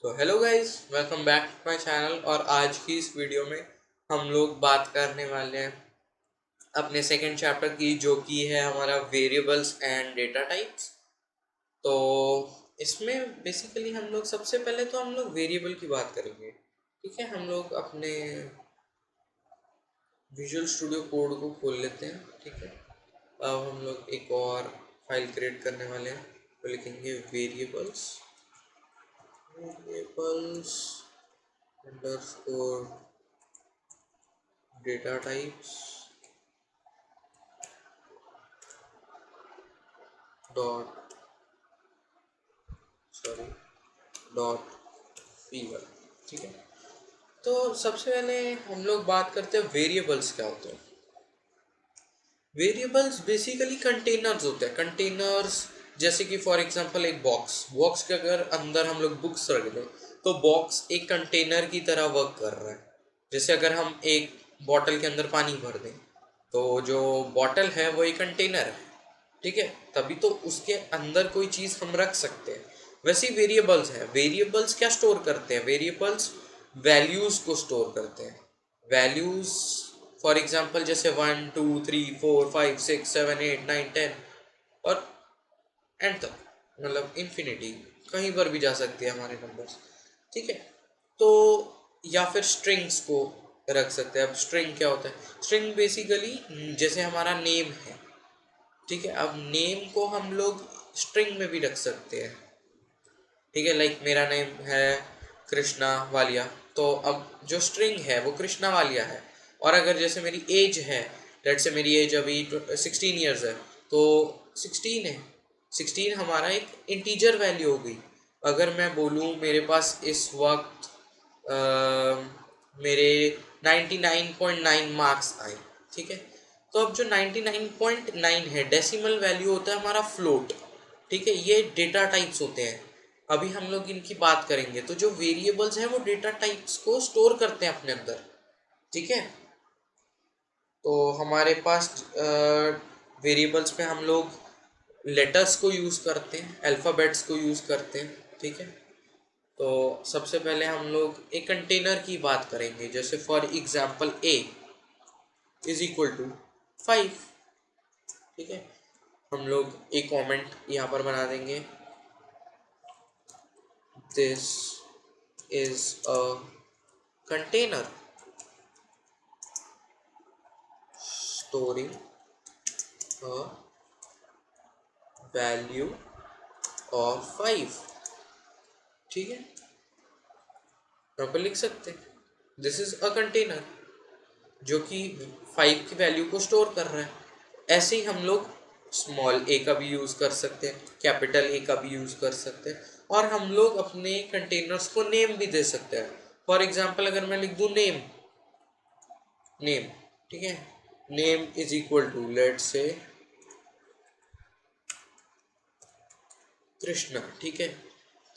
तो hello guys, welcome back to my channel. और आज की इस वीडियो में हम लोग बात करने वाले हैं अपने सेकंड चैप्टर की, जो कि है हमारा वेरिएबल्स एंड डेटा टाइप्स। तो इसमें बेसिकली हम लोग सबसे पहले तो हम लोग वेरिएबल की बात करेंगे। ठीक है, हम लोग अपने विजुअल स्टूडियो कोड को खोल लेते हैं। ठीक है, अब हम लोग एक और फाइल क्रिएट करने वाले हैं, तो लिखेंगे variables variables underscore data types dot sorry dot पी1। ठीक है, तो सबसे पहले हम लोग बात करते हैं वेरिएबल्स क्या होते हैं। वेरिएबल्स बेसिकली कंटेनर्स होते हैं। कंटेनर्स जैसे कि फॉर एग्जांपल एक बॉक्स के अगर अंदर हम लोग बुक्स रख दें तो बॉक्स एक कंटेनर की तरह वर्क कर रहा है। जैसे अगर हम एक बॉटल के अंदर पानी भर दें तो जो बॉटल है वो एक कंटेनर है। ठीक है, तभी तो उसके अंदर कोई चीज़ हम रख सकते हैं। वैसे ही वेरिएबल्स हैं। वेरिएबल्स क्या स्टोर करते हैं? वेरिएबल्स वैल्यूज़ को स्टोर करते हैं। वैल्यूज़ फॉर एग्जांपल जैसे 1 2 3 4 5 6 7 8 9 10 और एंड तक, मतलब इन्फिनिटी, कहीं पर भी जा सकती है हमारे नंबर्स। ठीक है, तो या फिर स्ट्रिंग्स को रख सकते हैं। अब स्ट्रिंग क्या होता है? स्ट्रिंग बेसिकली जैसे हमारा नेम है। ठीक है, अब नेम को हम लोग स्ट्रिंग में भी रख सकते हैं। ठीक है, लाइक मेरा नेम है कृष्णा वालिया, तो अब जो स्ट्रिंग है वो कृष्णा वालिया है। और अगर जैसे मेरी एज है, लेट से मेरी एज अभी 16 ईयर्स है, तो 16 हमारा एक इंटीजर वैल्यू हो गई। अगर मैं बोलूँ मेरे पास इस वक्त मेरे 99.9 मार्क्स आए। ठीक है, तो अब जो 99.9 है डेसिमल वैल्यू होता है हमारा फ्लोट। ठीक है, ये डेटा टाइप्स होते हैं। अभी हम लोग इनकी बात करेंगे। तो जो वेरिएबल्स हैं वो डेटा टाइप्स को स्टोर करते हैं अपने अंदर। ठीक है, तो हमारे पास वेरिएबल्स में हम लोग लेटर्स को यूज़ करते हैं, अल्फ़ाबेट्स को यूज़ करते हैं। ठीक है, तो सबसे पहले हम लोग एक कंटेनर की बात करेंगे। जैसे for example a is equal to 5। ठीक है, हम लोग एक कमेंट यहाँ पर बना देंगे, this is a container storing a value of 5। ठीक है, यहाँ पर लिख सकते हैं दिस इज अ कंटेनर जो कि 5 की वैल्यू को स्टोर कर रहा है। ऐसे ही हम लोग स्मॉल ए का भी यूज़ कर सकते हैं, कैपिटल ए का भी यूज़ कर सकते हैं, और हम लोग अपने कंटेनर्स को नेम भी दे सकते हैं। फॉर एग्जांपल अगर मैं लिख दूँ नेम नेम ठीक है, name is equal to let say Krishna. ठीक है, तो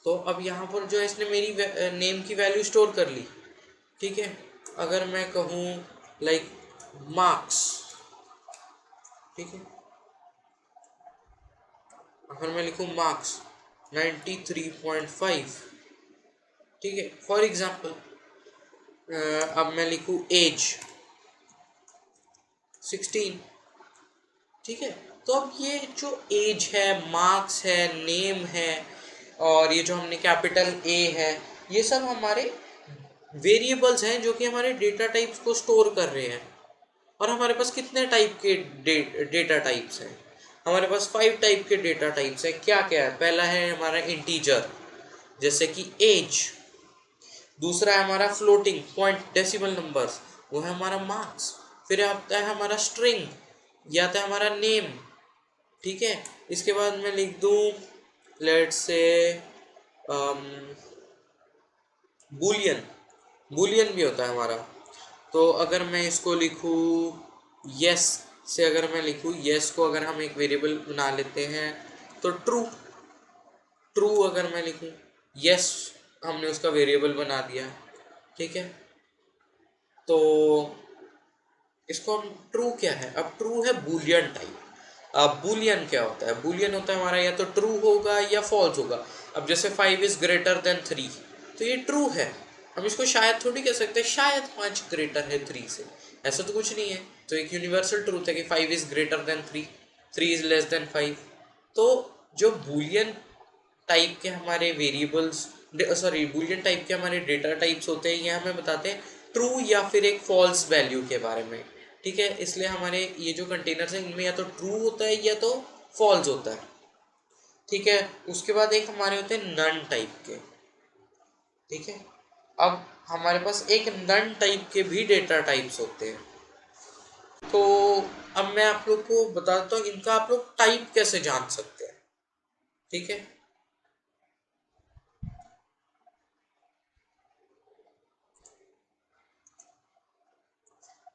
अब यहाँ पर जो है इसने मेरी नेम की वैल्यू स्टोर कर ली। ठीक है, अगर मैं कहूँ लाइक मार्क्स, ठीक है, अगर मैं लिखूँ मार्क्स 93.5। ठीक है, फॉर एग्जांपल अब मैं लिखूँ एज 16। ठीक है, तो अब ये जो एज है, मार्क्स है, नेम है, और ये जो हमने कैपिटल ए है, ये सब हमारे वेरिएबल्स हैं जो कि हमारे डेटा टाइप्स को स्टोर कर रहे हैं। और हमारे पास कितने टाइप के डेटा टाइप्स हैं? हमारे पास 5 टाइप के डेटा टाइप्स हैं। क्या क्या है? पहला है हमारा इंटीजर जैसे कि एज। दूसरा है हमारा फ्लोटिंग पॉइंट डेसिमल नंबर्स, वो है हमारा मार्क्स। फिर आता है हमारा स्ट्रिंग, ये आता है हमारा नेम। ठीक है, इसके बाद मैं लिख दूँ लेट्स से बूलियन। बूलियन भी होता है हमारा। तो अगर मैं इसको लिखूँ यस से, अगर मैं लिखूँ यस को अगर हम एक वेरिएबल बना लेते हैं तो ट्रू। ट्रू अगर मैं लिखूँ यस, हमने उसका वेरिएबल बना दिया। ठीक है, तो इसको हम ट्रू क्या है? अब ट्रू है बूलियन टाइप। अब बूलियन क्या होता है? बूलियन होता है हमारा या तो ट्रू होगा या फॉल्स होगा। अब जैसे 5 इज ग्रेटर देन 3, तो ये ट्रू है। हम इसको शायद थोड़ी कह सकते हैं शायद 5 ग्रेटर है 3 से, ऐसा तो कुछ नहीं है। तो एक यूनिवर्सल ट्रूथ है कि 5 is greater than 3, 3 is less than 5। तो जो बूलियन टाइप के हमारे वेरिएबल्स, सॉरी बूलियन टाइप के हमारे डेटा टाइप्स होते हैं, ये हमें बताते हैं ट्रू या फिर एक फॉल्स वैल्यू के बारे में। ठीक है, इसलिए हमारे ये जो कंटेनर्स हैं इनमें या तो ट्रू होता है या तो फॉल्स होता है। ठीक है, उसके बाद एक हमारे होते हैं नन टाइप के। ठीक है, अब हमारे पास एक नन टाइप के भी डेटा टाइप्स होते हैं। तो अब मैं आप लोग को बताता हूँ इनका आप लोग टाइप कैसे जान सकते हैं। ठीक है,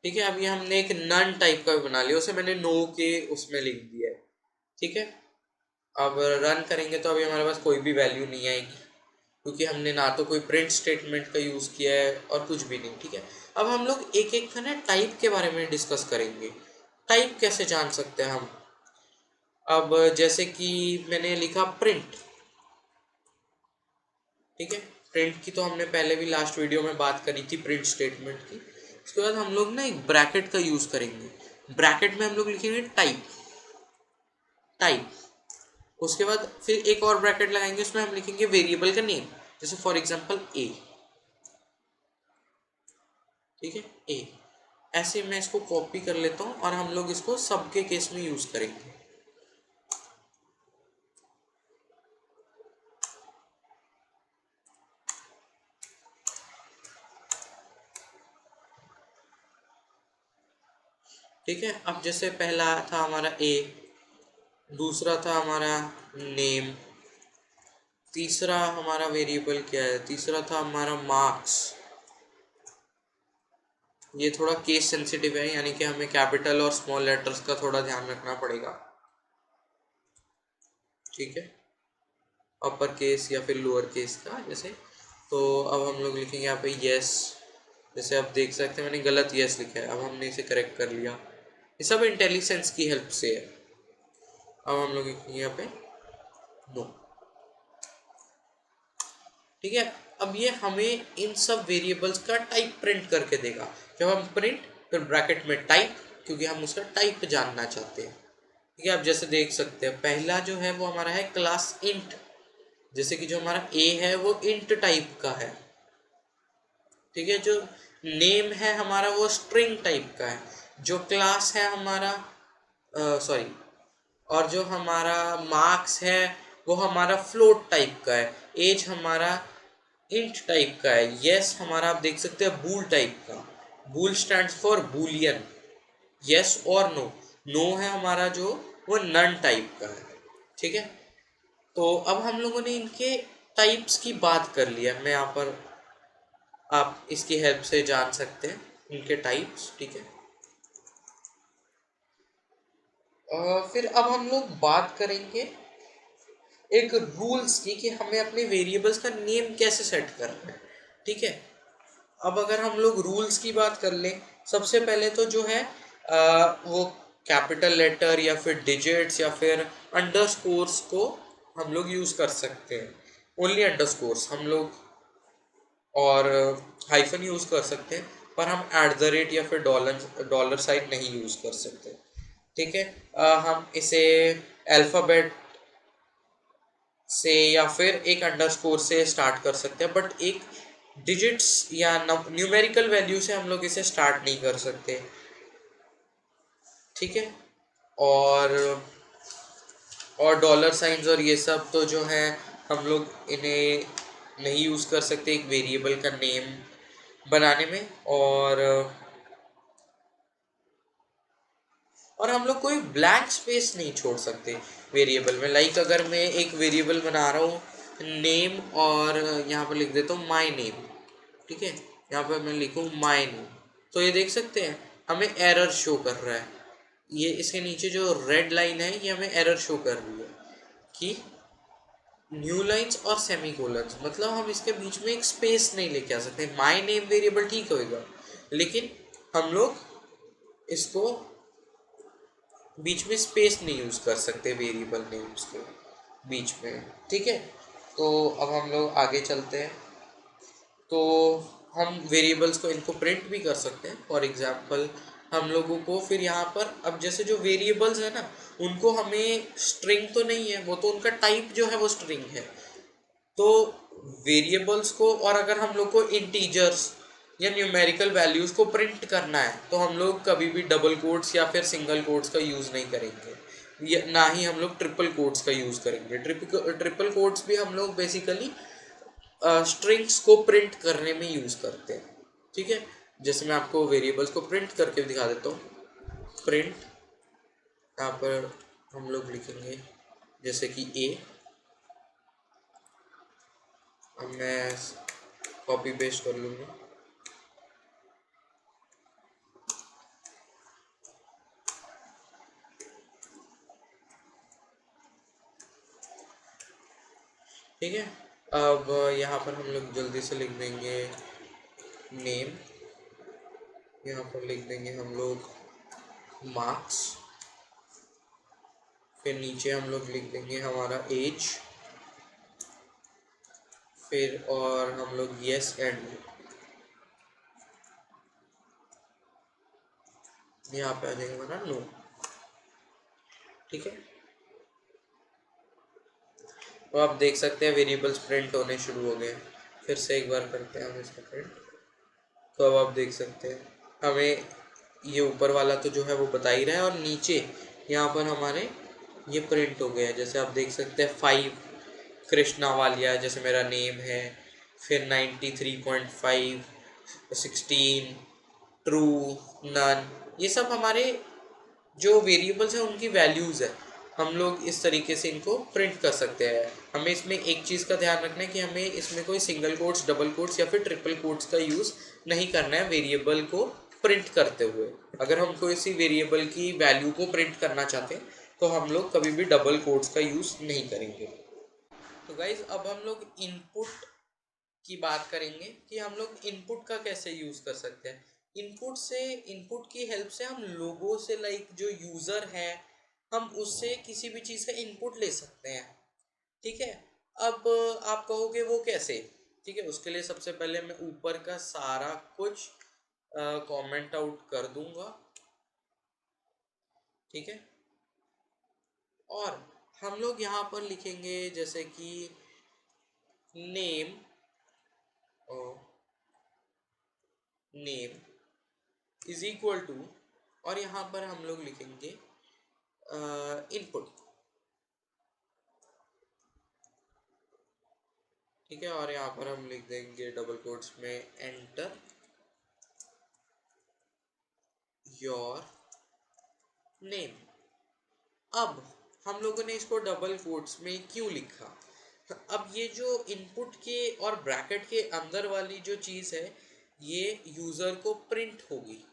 ठीक है, अभी हमने एक नन टाइप का बना लिया, उसे मैंने नो के उसमें लिख दिया है। ठीक है, अब रन करेंगे तो अभी हमारे पास कोई भी वैल्यू नहीं आएगी, क्योंकि हमने ना तो कोई प्रिंट स्टेटमेंट का यूज़ किया है और कुछ भी नहीं। ठीक है, अब हम लोग एक एक का ना टाइप के बारे में डिस्कस करेंगे। टाइप कैसे जान सकते हैं हम? अब जैसे कि मैंने लिखा प्रिंट। ठीक है, प्रिंट की तो हमने पहले भी लास्ट वीडियो में बात करी थी, प्रिंट स्टेटमेंट की। उसके बाद हम लोग ना एक ब्रैकेट का यूज़ करेंगे। ब्रैकेट में हम लोग लिखेंगे टाइप, टाइप। उसके बाद फिर एक और ब्रैकेट लगाएंगे, उसमें हम लिखेंगे वेरिएबल का नेम, जैसे फॉर एग्जांपल ए। ठीक है, ए। ऐसे मैं इसको कॉपी कर लेता हूँ और हम लोग इसको सबके केस में यूज़ करेंगे। ठीक है, अब जैसे पहला था हमारा ए, दूसरा था हमारा नेम, तीसरा हमारा वेरिएबल क्या है, तीसरा था हमारा मार्क्स। ये थोड़ा केस सेंसिटिव है, यानी कि हमें कैपिटल और स्मॉल लेटर्स का थोड़ा ध्यान रखना पड़ेगा। ठीक है, अपर केस या फिर लोअर केस का जैसे। तो अब हम लोग लिखेंगे यहाँ पे यस। जैसे आप देख सकते हैं मैंने गलत यस लिखा है, अब हमने इसे करेक्ट कर लिया। ये सब इंटेलिजेंस की हेल्प से है। अब हम लोग लिखेंगे यहाँ पे नो। ठीक है, अब ये हमें इन सब वेरिएबल्स का टाइप प्रिंट करके देगा। जब हम प्रिंट, फिर ब्रैकेट में टाइप, क्योंकि हम उसका टाइप जानना चाहते हैं। ठीक है, आप जैसे देख सकते हैं पहला जो है वो हमारा है क्लास इंट। जैसे कि जो हमारा ए है वो इंट टाइप का है। ठीक है, जो नेम है हमारा वो स्ट्रिंग टाइप का है। जो क्लास है हमारा, सॉरी, और जो हमारा मार्क्स है वो हमारा फ्लोट टाइप का है। एज हमारा इंट टाइप का है। यस हमारा आप देख सकते हैं बूल टाइप का। बूल स्टैंड्स फॉर बूलियन, यस और नो। नो है हमारा जो वो नन टाइप का है। ठीक है, तो अब हम लोगों ने इनके टाइप्स की बात कर लिया। मैं यहाँ पर आप इसकी हेल्प से जान सकते हैं इनके टाइप्स। ठीक है, फिर अब हम लोग बात करेंगे एक रूल्स की कि हमें अपने वेरिएबल्स का नेम कैसे सेट करना है। ठीक है, अब अगर हम लोग रूल्स की बात कर लें, सबसे पहले तो जो है वो कैपिटल लेटर या फिर डिजिट्स या फिर अंडरस्कोर्स को हम लोग यूज़ कर सकते हैं। ओनली अंडरस्कोर्स हम लोग, और हाइफन यूज़ कर सकते हैं, पर हम एट द रेट या फिर डॉलर डॉलर साइन नहीं यूज़ कर सकते। ठीक है, हम इसे अल्फ़ाबेट से या फिर एक अंडरस्कोर से स्टार्ट कर सकते हैं, बट एक डिजिट्स या न्यूमेरिकल वैल्यू से हम लोग इसे स्टार्ट नहीं कर सकते। ठीक है, और डॉलर साइंस और ये सब तो जो है हम लोग इन्हें नहीं यूज़ कर सकते एक वेरिएबल का नेम बनाने में। और हम लोग कोई ब्लैंक स्पेस नहीं छोड़ सकते वेरिएबल में। लाइक अगर मैं एक वेरिएबल बना रहा हूँ नेम, और यहाँ पर लिख देता हूँ माई नेम। ठीक है, यहाँ पर मैं लिखूँ माई नेम, तो ये देख सकते हैं हमें एरर शो कर रहा है। ये इसके नीचे जो रेड लाइन है ये हमें एरर शो कर रही है कि न्यू लाइन्स और सेमी कोलन्स, मतलब हम इसके बीच में एक स्पेस नहीं लेके आ सकते। माई नेम वेरिएबल ठीक होएगा, लेकिन हम लोग इसको बीच में स्पेस नहीं यूज़ कर सकते वेरिएबल नेम्स के बीच में, ठीक है। तो अब हम लोग आगे चलते हैं। तो हम वेरिएबल्स को इनको प्रिंट भी कर सकते हैं। फॉर एग्जांपल हम लोगों को फिर यहाँ पर अब जैसे जो वेरिएबल्स है ना, उनको हमें स्ट्रिंग तो नहीं है, वो तो उनका टाइप जो है वो स्ट्रिंग है। तो वेरिएबल्स को, और अगर हम लोग को इंटीजर्स या न्यूमेरिकल वैल्यूज़ को प्रिंट करना है तो हम लोग कभी भी डबल कोट्स या फिर सिंगल कोट्स का यूज़ नहीं करेंगे, या ना ही हम लोग ट्रिपल कोट्स का यूज़ करेंगे। ट्रिपल कोट्स भी हम लोग बेसिकली स्ट्रिंग्स को प्रिंट करने में यूज़ करते हैं, ठीक है। जैसे मैं आपको वेरिएबल्स को प्रिंट करके दिखा देता हूँ। प्रिंट, यहाँ पर हम लोग लिखेंगे जैसे कि ए। अब मैं कॉपी पेस्ट कर लूँगा। ठीक है। अब यहाँ पर हम लोग जल्दी से लिख देंगे नेम, यहाँ पर लिख देंगे हम लोग मार्क्स, फिर नीचे हम लोग लिख देंगे हमारा एज, फिर और हम लोग यस एंड यहाँ पे आ जाएगा हमारा नो, ठीक है। तो आप देख सकते हैं वेरिएबल्स प्रिंट होने शुरू हो गए। फिर से एक बार करते हैं हम इसका प्रिंट। तो अब आप देख सकते हैं हमें ये ऊपर वाला तो जो है वो बता ही रहा है, और नीचे यहाँ पर हमारे ये प्रिंट हो गया है। जैसे आप देख सकते हैं 5 कृष्णा वालिया जैसे मेरा नेम है, फिर 93.5, 16, ट्रू, नन, ये सब हमारे जो वेरिएबल्स हैं उनकी वैल्यूज़ है। हम लोग इस तरीके से इनको प्रिंट कर सकते हैं। हमें इसमें एक चीज़ का ध्यान रखना है कि हमें इसमें कोई सिंगल कोट्स, डबल कोट्स या फिर ट्रिपल कोट्स का यूज़ नहीं करना है वेरिएबल को प्रिंट करते हुए। अगर हम कोई सी वेरिएबल की वैल्यू को प्रिंट करना चाहते हैं तो हम लोग कभी भी डबल कोट्स का यूज़ नहीं करेंगे। तो गाइज अब हम लोग इनपुट की बात करेंगे कि हम लोग इनपुट का कैसे यूज़ कर सकते हैं। इनपुट की हेल्प से हम लोगों से, लाइक जो यूज़र है, हम उससे किसी भी चीज़ का इनपुट ले सकते हैं, ठीक है। अब आप कहोगे वो कैसे, ठीक है। उसके लिए सबसे पहले मैं ऊपर का सारा कुछ कमेंट आउट कर दूंगा, ठीक है। और हम लोग यहाँ पर लिखेंगे जैसे कि name, name is equal to, और यहाँ पर हम लोग लिखेंगे इनपुट, ठीक है। और यहाँ पर हम लिख देंगे डबल कोट्स में एंटर योर नेम। अब हम लोगों ने इसको डबल कोट्स में क्यों लिखा? अब ये जो इनपुट के और ब्रैकेट के अंदर वाली जो चीज़ है, ये यूज़र को प्रिंट होगी।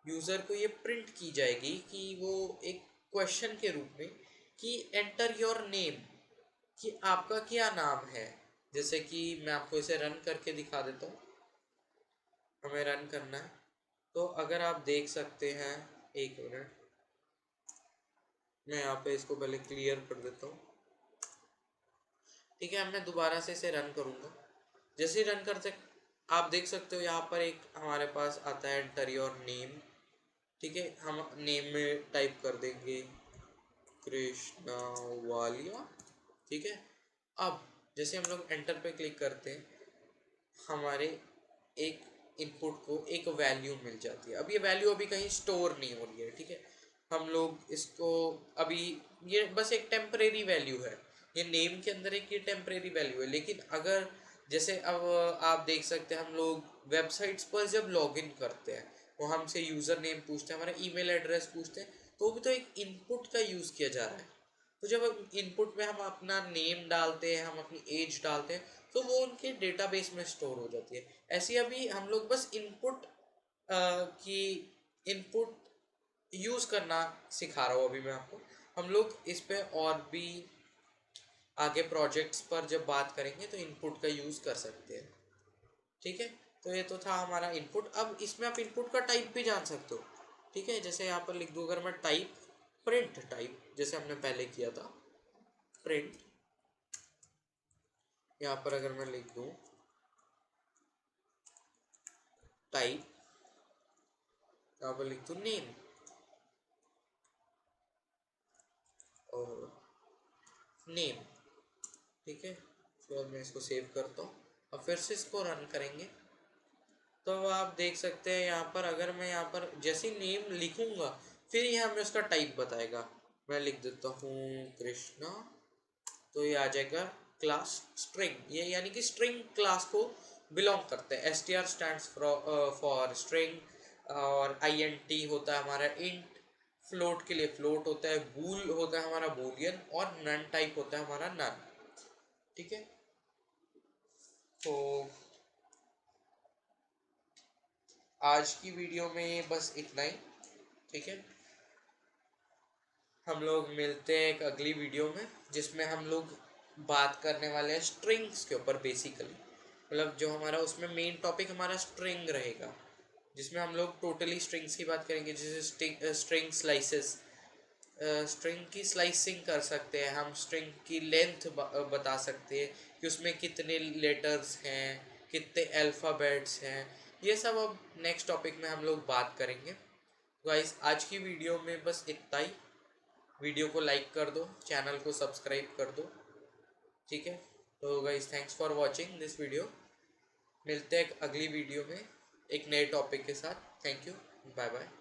यूज़र को ये प्रिंट की जाएगी कि वो एक क्वेश्चन के रूप में कि एंटर योर नेम, कि आपका क्या नाम है। जैसे कि मैं आपको इसे रन करके दिखा देता हूँ। हमें रन करना है। तो अगर आप देख सकते हैं, एक मिनट, मैं यहाँ पे इसको पहले क्लियर कर देता हूँ, ठीक है। अब मैं दोबारा से इसे रन करूँगा। जैसे ही रन करते आप देख सकते हो यहाँ पर एक हमारे पास आता है एंटर योर नेम, ठीक है। हम नेम में टाइप कर देंगे कृष्णा वालिया, ठीक है। अब जैसे हम लोग एंटर पे क्लिक करते हैं, हमारे एक इनपुट को एक वैल्यू मिल जाती है। अब ये वैल्यू अभी कहीं स्टोर नहीं हो रही है, ठीक है। हम लोग इसको अभी, ये बस एक टेम्परेरी वैल्यू है, ये नेम के अंदर एक ये टेम्परेरी वैल्यू है। लेकिन अगर जैसे अब आप देख सकते हैं, हम लोग वेबसाइट्स पर जब लॉगिन करते हैं, वो हमसे यूज़र नेम पूछते हैं, हमारा ईमेल एड्रेस पूछते हैं, तो वो भी तो एक इनपुट का यूज़ किया जा रहा है। तो जब इनपुट में हम अपना नेम डालते हैं, हम अपनी एज डालते हैं, तो वो उनके डेटाबेस में स्टोर हो जाती है। ऐसे अभी हम लोग बस इनपुट की इनपुट यूज़ करना सिखा रहा हूँ अभी मैं आपको। हम लोग इस पे और भी आगे प्रोजेक्ट्स पर जब बात करेंगे तो इनपुट का यूज़ कर सकते हैं, ठीक है। तो ये तो था हमारा इनपुट। अब इसमें आप इनपुट का टाइप भी जान सकते हो, ठीक है। जैसे यहाँ पर लिख दूँ अगर मैं टाइप, प्रिंट टाइप जैसे हमने पहले किया था, प्रिंट। यहाँ पर अगर मैं लिख दूँ टाइप, यहाँ पर लिख दूँ नेम और नेम, ठीक है। फिर मैं इसको सेव करता हूँ और फिर से इसको रन करेंगे। तो आप देख सकते हैं यहाँ पर, अगर मैं यहाँ पर जैसे नेम लिखूंगा फिर यहाँ में उसका टाइप बताएगा। मैं लिख देता हूँ कृष्णा, तो ये आ जाएगा क्लास स्ट्रिंग, ये यानी कि स्ट्रिंग क्लास को बिलोंग करते हैं। S T R stand for string, और आई एन टी होता है हमारा इंट, फ्लोट के लिए फ्लोट होता है, बूल होता है हमारा बूलियन, और नन टाइप होता है हमारा नन, ठीक है। तो आज की वीडियो में बस इतना ही, ठीक है। हम लोग मिलते हैं एक अगली वीडियो में, जिसमें हम लोग बात करने वाले हैं स्ट्रिंग्स के ऊपर बेसिकली। मतलब जो हमारा उसमें मेन टॉपिक हमारा स्ट्रिंग रहेगा, जिसमें हम लोग टोटली स्ट्रिंग्स की बात करेंगे, जैसे स्ट्रिंग स्लाइसेस, स्ट्रिंग की स्लाइसिंग कर सकते हैं हम, स्ट्रिंग की लेंथ बता सकते हैं कि उसमें कितने लेटर्स हैं, कितने अल्फ़ाबेट्स हैं। ये सब अब नेक्स्ट टॉपिक में हम लोग बात करेंगे। गाइस आज की वीडियो में बस इतना ही। वीडियो को लाइक कर दो, चैनल को सब्सक्राइब कर दो, ठीक है। तो guys thanks for watching this video. मिलते हैं एक अगली वीडियो में एक नए टॉपिक के साथ। Thank you, bye bye.